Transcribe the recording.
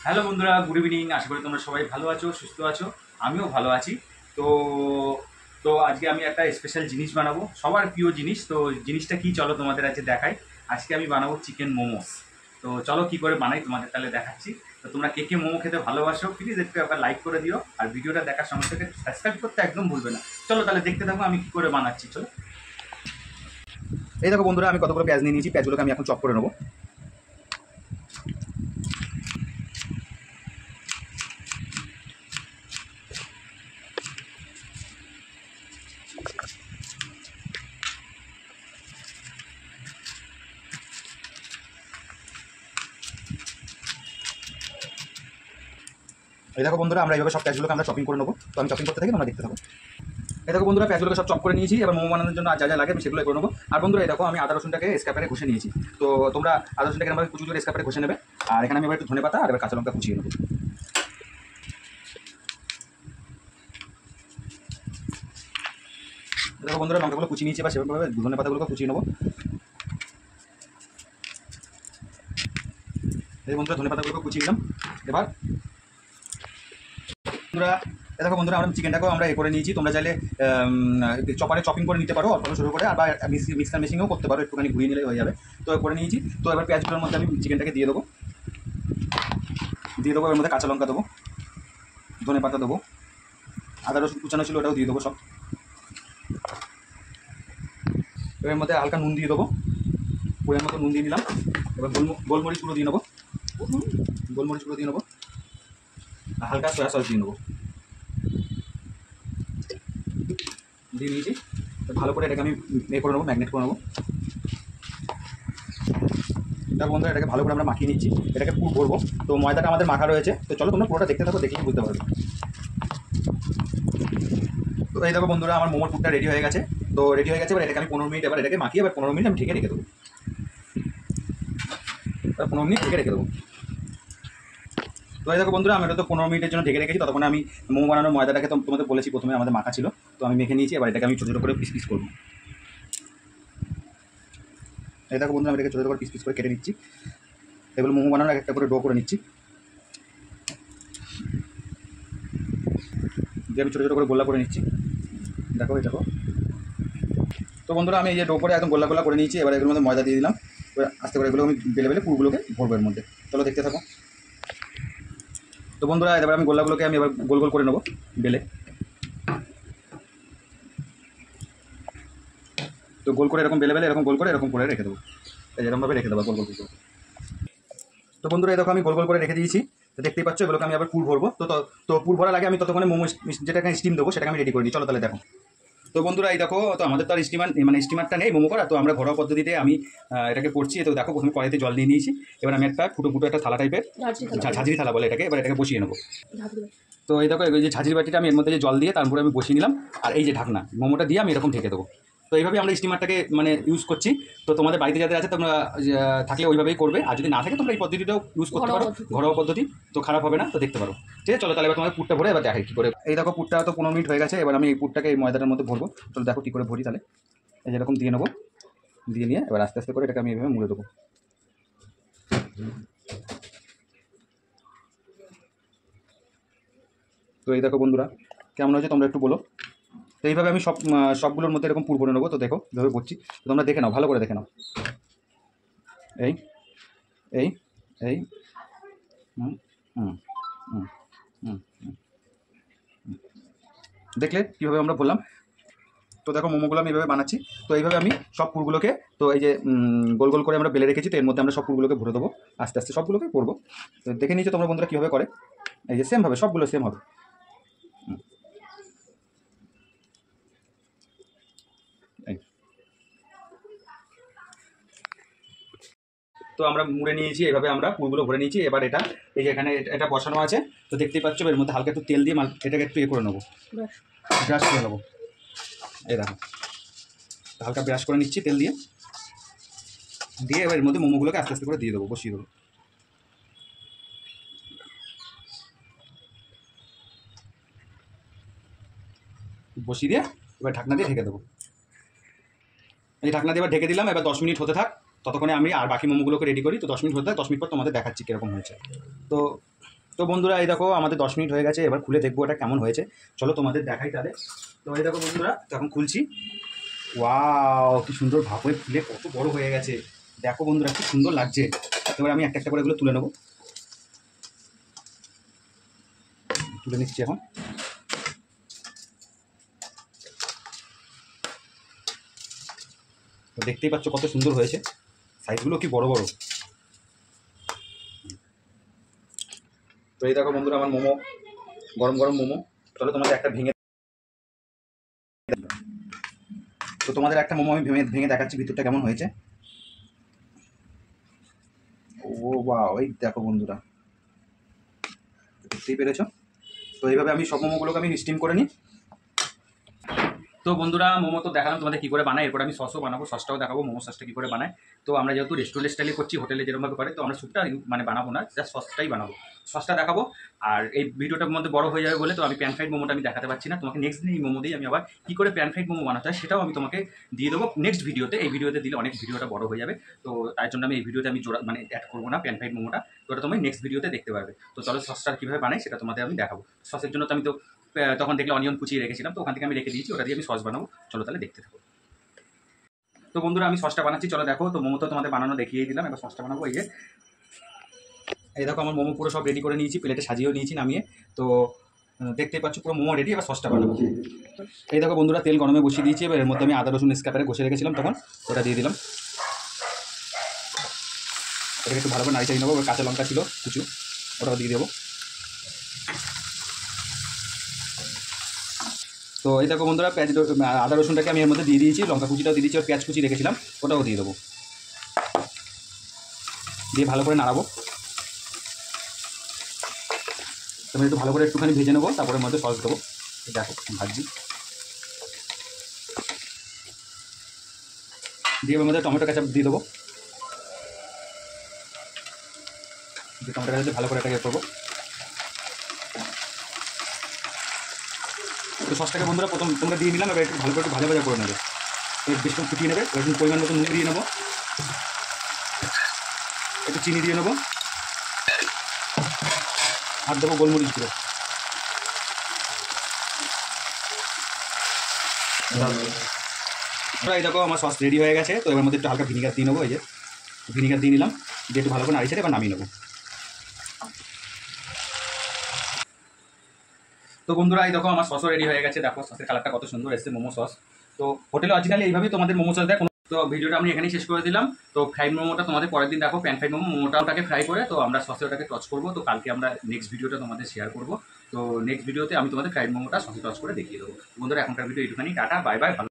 Hello বন্ধুরা, good evening. আশা করি তোমরা সবাই ভালো আছো, সুস্থ আছো। আমিও ভালো আছি। তো তো আজকে আমি একটা স্পেশাল জিনিস বানাবো, সবার প্রিয় জিনিস। তো জিনিসটা কি, চলো তোমাদের আজকে দেখাই। আজকে আমি বানাবো চিকেন মোমোস। তো চলো কি করে বানাই তোমাদের তাহলে দেখাচ্ছি। তো তোমরা কে কে মোমো খেতে ভালোবাসো প্লিজ একটু একবার লাইক করে দিও, আর ভিডিওটা দেখার সঙ্গে থেকে সাবস্ক্রাইব করতে একদম ভুলবে না। চলো তাহলে দেখতে থাকো আমি কি করে বানাচ্ছি, চলো। এই দেখো বন্ধুরা, আমি কতগুলো পেঁয়াজ নিয়ে নিয়েছি। পেঁয়াজগুলোকে আমি এখন চপ করে নেবো। এই দেখো বন্ধুরা, আমরা এইভাবে সব পেঁয়াজগুলোকে আমরা চপিং করে নেবো। তো আমি চপিং করতে থাকি, তোমরা দেখতে থাকো। এই দেখো বন্ধুরা, পেঁয়াজগুলোকে সব চপ করে নিয়েছি। এবার মোমো বানানোর জন্য যা যা লাগে আমি সেগুলো করে নেবো। আর বন্ধুরা, এই দেখো আমি আদা রসুনটাকে স্ক্যাপারে ঘষে নিয়েছি। তো তোমরা আদা রসুনটাকে এরকমভাবে কুচি করে স্ক্যাপারে ঘষে নেবে। আর এখানে আমি এবার একটু ধনে পাতা আর এবার কাঁচা লঙ্কা কুচিয়ে নেবো। দেখো বন্ধুরা, লঙ্কাগুলো কুচিয়ে নিয়েছি। এবার সেভাবে ধনে পাতাগুলোকে কুচিয়ে নেবো। এই বন্ধুরা, ধনে পাতাগুলোকে কুচিয়ে নিলাম। এবার বন্ধুরা, দেখো বন্ধুরা, আমরা চিকেনটাকেও আমরা করে নিয়েছি। তোমরা চাইলে চপারে চপিং করে নিতে পারো, অল্প শুরু করে। আবার মিক্সার মেশিনেও করতে পারো, একটুখানি ঘুরিয়ে নিলে হয়ে যাবে। তো করে নিয়েছি। তো এবার পেঁয়াজগুলোর মধ্যে আমি চিকেনটাকে দিয়ে দেবো। এর মধ্যে কাঁচা লঙ্কা দেবো, ধনে পাতা দেবো, আদা রসুন কুচানো ছিল ওটাও দিয়ে দেবো সব। এর মধ্যে হালকা নুন দিয়ে দেবো, পরিমাণ মতো নুন দিয়ে দিলাম। এবার গোলমরিচ গুঁড়ো দিয়ে নেবো, গোলমরিচ গুঁড়ো দিয়ে নেবো, আর হালকা সয়া সস দিয়ে নেবো। দিয়ে নিয়েছি। ভালো করে এটাকে আমি করে নেবো, ম্যাগনেট করে নেবো। দেখো বন্ধুরা, এটাকে ভালো করে আমরা মাখিয়ে নিচ্ছি। এটাকে পুরো ভরবো। তো ময়দাটা আমাদের মাখা রয়েছে। তো চলো তোমরা পুরোটা দেখতে থাকো, দেখলেই বুঝতে পারবে। তো এই দেখো বন্ধুরা, আমার মোমোর পুরটা রেডি হয়ে গেছে। তো রেডি হয়ে গেছে। এবার এটাকে আমি 15 মিনিট এবার এটাকে মাখিয়ে এবার 15 মিনিট আমি ঢেকে রেখে দেবো। 15 মিনিট ঢেকে রেখে দেবো। তো এই দেখো বন্ধুরা, আমি এটা তো 15 মিনিটের জন্য ঢেকে রেখেছি। ততক্ষণে আমি মোমো বানানোর ময়দাটাকে তো তোমাদের বলেছি প্রথমে আমাদের মাখা ছিল। তো আমি মেখে নিয়েছি। এবার এটাকে আমি ছোটো ছোটো করে পিস পিস করবো। এই দেখো বন্ধুরা, আমি এটাকে ছোটো ছোটো করে পিস পিস করে কেটে নিচ্ছি। এগুলো মোমো বানানোর একটা করে ডো করে নিচ্ছি। দিয়ে আমি ছোটো ছোটো করে গোল্লা করে নিচ্ছি। দেখো এই দেখো। তো বন্ধুরা, আমি এই যে ডো করে একদম গোল্লা গোল্লা করে নিয়েছি। এবার এগুলোর মধ্যে ময়দা দিয়ে দিলাম। এবার আস্তে করে এগুলো আমি বেলে বেলে পুরগুলোকে ভরবো এর মধ্যে। চলো দেখতে থাকো। তো বন্ধুরা, এবার আমি গোল্লাগুলোকে আমি এবার গোল গোল করে নেবো বেলে। তো গোল করে এরকম বেলে বেলে এরকম গোল করে এরকম করে রেখে দেবো। এরকমভাবে রেখে দেবো গোল গোল করে। তো বন্ধুরা, এই দেখো আমি গোল গোল করে রেখে দিয়েছি। তো দেখতেই পাচ্ছ, এগুলোকে আমি আবার পুর ভরবো। তো পুর ভরার আগে আমি ততক্ষণে মোমো যেটাকে স্টিম দেবো সেটাকে আমি রেডি করে দিই। চলো তাহলে দেখো। তো বন্ধুরা, এই দেখো, তো আমাদের তো আর স্টিমারটা নেই মোমো করা। তো আমরা ঘরোয়া পদ্ধতিতে আমি এটাকে করছি। তো দেখো, প্রথমে কড়াইতে জল দিয়ে নিয়েছি। এবার আমি একটা ফুটো ফুটো একটা থালা টাইপের, ঝাঁঝরি থালা বলে এটাকে, এবার এটাকে বসিয়ে নেবো। তো এই দেখো, এই যে ঝাঁঝরি বাটিটা আমি এর মধ্যে যে জল দিয়ে তারপরে আমি বসিয়ে নিলাম। আর এই যে ঢাকনা, মোমোটা দিয়ে আমি এরকম ঢেকে দেবো। তো এইভাবে আমরা স্টিমারটাকে ইউজ করছি। তো তোমাদের বাড়িতে যাদের আছে তোমরা থাকলে ওইভাবেই করবে, আর যদি না থাকে তোমরা এই পদ্ধতিটাও ইউজ করতে পারো, ঘরোয়া পদ্ধতি। তো খারাপ হবে না। তো দেখতে পারো। ঠিক আছে, চলো তাহলে এবার তোমাদের পুরটা ভরে এবার দেখাই কী করে। এই দেখো, পুরটা তো 15 মিনিট হয়ে গেছে। এবার আমি এই পুরটাকে এই ময়দাটার মধ্যে ভরবো। চলো দেখো কী করে ভরি তাহলে। এই যেরকম দিয়ে নেবো, দিয়ে নিয়ে এবার আস্তে আস্তে করে এটাকে আমি এইভাবে মুড়ে দেবো। তো এই দেখো বন্ধুরা, কেমন হয়েছে তোমরা একটু বলো। তো এইভাবে আমি সবগুলোর মধ্যে এরকম পুর ভরে নেবো। তো দেখো এভাবে করছি। তো তোমরা দেখে নাও, ভালো করে দেখে নাও। এই এই এই হুম হুম হুম হুম হুম। দেখলে কীভাবে আমরা বললাম। তো দেখো, মোমোগুলো আমি এইভাবে বানাচ্ছি। তো এইভাবে আমি সব পুরগুলোকে, তো এই যে গোল গোল করে আমরা বেলে রেখেছি, তো এর মধ্যে আমরা সব পুরগুলোকে ভরে দেবো। আস্তে আস্তে সবগুলোকে করবো। তো দেখে নিয়েছো তোমরা বন্ধুরা কীভাবে করে। এই যে সেমভাবে সবগুলো সেম হবে। এই তো আমরা মুড়ে নিয়েছি, এভাবে আমরা পুরগুলো ভরে নিয়েছি। এবার এটা এই যে এখানে এটা বসানো আছে। তো দেখতেই পাচ্ছ, এর মধ্যে হালকা একটু তেল দিয়ে এটাকে একটু করে নেবো, ব্রাশ করে নেবো। এই দেখো, হালকা ব্রাশ করে নিচ্ছি তেল দিয়ে। এবার এর মধ্যে মোমোগুলোকে আস্তে আস্তে করে দিয়ে দেবো, বসিয়ে দেবো। বসিয়ে দিয়ে এবার ঢাকনা দিয়ে ঢেকে দেবো। এই ঢাকনা দিয়ে এবার ঢেকে দিলাম। এবার 10 মিনিট হতে থাক, ততক্ষণে আমি আর বাকি মোমোগুলোকে রেডি করি। তো 10 মিনিট হতে থাক, 10 মিনিট পর তোমাদের দেখাচ্ছি কীরকম হয়েছে। তো তো বন্ধুরা এই দেখো আমাদের 10 মিনিট হয়ে গেছে, এবার খুলে দেখবো এটা কেমন হয়েছে। চলো তোমাদের দেখাই তাহলে। তো এই দেখো বন্ধুরা এখন খুলছি। ওয়াও, কি সুন্দর ভাপ হয়ে ফুলে কত বড় হয়ে গেছে, দেখো বন্ধুরা কি সুন্দর লাগছে। এবার আমি একটা একটা করে এগুলো তুলে নেবো, তুলে নিচ্ছি এখন। তো দেখতেই পাচ্ছ কত সুন্দর হয়েছে, সাইজগুলো কি বড় বড়। তো এই দেখো বন্ধুরা আমার মোমো, গরম গরম মোমো। চলো তোমাদের একটা ভেঙে, তো তোমাদের একটা মোমো আমি ভেঙে ভেঙে দেখাচ্ছি ভিতরটা কেমন হয়েছে। ও বাহ, এই দেখো বন্ধুরা, দেখতেই পেরেছো। তো এইভাবে আমি সব মোমোগুলোকে আমি স্টিম করে নিই। তো বন্ধুরা মোমো তো দেখালাম তোমাদের কী করে বানায়, এরপর আমি সসও বানাবো, সসটাও দেখাবো মোমো সসটা কী করে বানায়। তো আমরা যেহেতু রেস্টুরেন্ট স্টাইলে করছি, হোটেলে যেরকমভাবে করে, তো আমরা স্যুপটা মানে বানাবো না, জাস্ট সসটাই বানাবো, সসটা দেখাবো। আর এই ভিডিওটার মধ্যে বড় হয়ে যাবে বলে তো আমি প্যান ফ্রাইড মোমোটা আমি দেখাতে পারছি না তোমাকে। নেক্সট দিন এই মোমো দিয়ে আমি আবার কী করে প্যান ফ্রাইড মোমো বানাতে হয় সেটাও আমি তোমাকে দিয়ে দেবো নেক্সট ভিডিওতে। এই ভিডিওতে দিলে অনেক ভিডিওটা বড় হয়ে যাবে, তো তার জন্য আমি এই ভিডিওতে আমি জোড়া মানে অ্যাড করবো না প্যান ফ্রাইড মোমোটা। তো ওটা তুমি নেক্সট ভিডিওতে দেখতে পারবে। তো চলো সসটা কীভাবে বানাই সেটা তোমাদের আমি দেখাবো। সসের জন্য তো আমি তো তখন দেখলে অনিয়ন কুচিয়ে রেখেছিলাম, তো ওখান থেকে আমি রেখে দিয়েছি, ওটা দিয়ে আমি সস বানাবো। চলো তাহলে দেখতে থাকো। তো বন্ধুরা আমি সসটা বানাচ্ছি, চলো দেখো। তো মোমো তো তোমাদের বানানো দেখিয়ে দিলাম, এবার সসটা বানাবো। এই দেখো আমার মোমো পুরো সব রেডি করে নিয়েছি, প্লেটে সাজিয়েও নিয়েছি নামিয়ে। তো দেখতেই পাচ্ছ পুরো মোমো রেডি, এবার সসটা বানাবো। এই দেখো বন্ধুরা তেল গরমে বসিয়ে দিয়েছি, এবার এর মধ্যে আমি আদা রসুন স্ক্যাপারে ঘষে রেখেছিলাম তখন, ওটা দিয়ে দিলাম। এটাকে একটু ভালো করে নাড়ি চাড়িয়ে নেবো। কাঁচা লঙ্কা ছিল কিছু, ওটাও দিয়ে দেবো। তো এই দেখো বন্ধুরা আদা রসুনটাকে আমি এর মধ্যে দিয়ে দিয়েছি, লঙ্কা কুচিটাও দিয়ে দিয়েছি, আর পেঁয়াজ কুচি রেখেছিলাম ওটাও দিয়ে দেবো, দিয়ে ভালো করে নাড়াবো। তারপরে একটু ভালো করে একটুখানি ভেজে নেবো, তারপরে মধ্যে সস দেবো। দেখো ভাজছি, দিয়ে এর মধ্যে টমেটো কেচাপ দিয়ে দেবো। টমেটো কেচাপ ভালো করে এটাকে করবো। তো সসটাকে বন্ধুরা প্রথম তোমরা দিয়ে নিলাম, এবার একটু ভালো করে একটু ভাজা ভাজা করে নেবে, বেশ করে ফুটিয়ে নেবে। একটু পরিমাণ মতো নুন দিয়ে নেবো, একটু চিনি দিয়ে নেবো, আর দেবো গোলমরিচ গুঁড়ো। এই দেখো আমার সস রেডি হয়ে গেছে। তো এবার মধ্যে একটু হালকা ভিনিগার দিয়ে নেবো, এই যে ভিনিগার দিয়ে নিলাম, দিয়ে একটু ভালো করে নাড়ি ছেড়ে এবার নামিয়ে নেবো। তো বন্ধুরা এই দেখো আমার সসও রেডি হয়ে গেছে, দেখো সসের কালারটা কত সুন্দর এসেছে মোমো সস। তো হোটেলে অরিজিনালি এইভাবেই তোমাদের মোমো সস দেয়। তো ভিডিওটা আমি এখানেই শেষ করে দিলাম। তো ফ্রাইড মোমোটা তোমাদের পরের দিন দেখো, প্যান ফ্রাইড মোমোটাকে ফ্রাই করে তো আমরা সসে ওটাকে টচ করবো। তো কালকে আমরা নেক্সট ভিডিওটা তোমাদের শেয়ার করবো। তো নেক্সট ভিডিওতে আমি তোমাদের ফ্রাইড মোমোটা সসে টচ করে দেখিয়ে দেবো। বন্ধুরা এখনকার ভিডিও এইটুখানি, টাটা বাই বাই।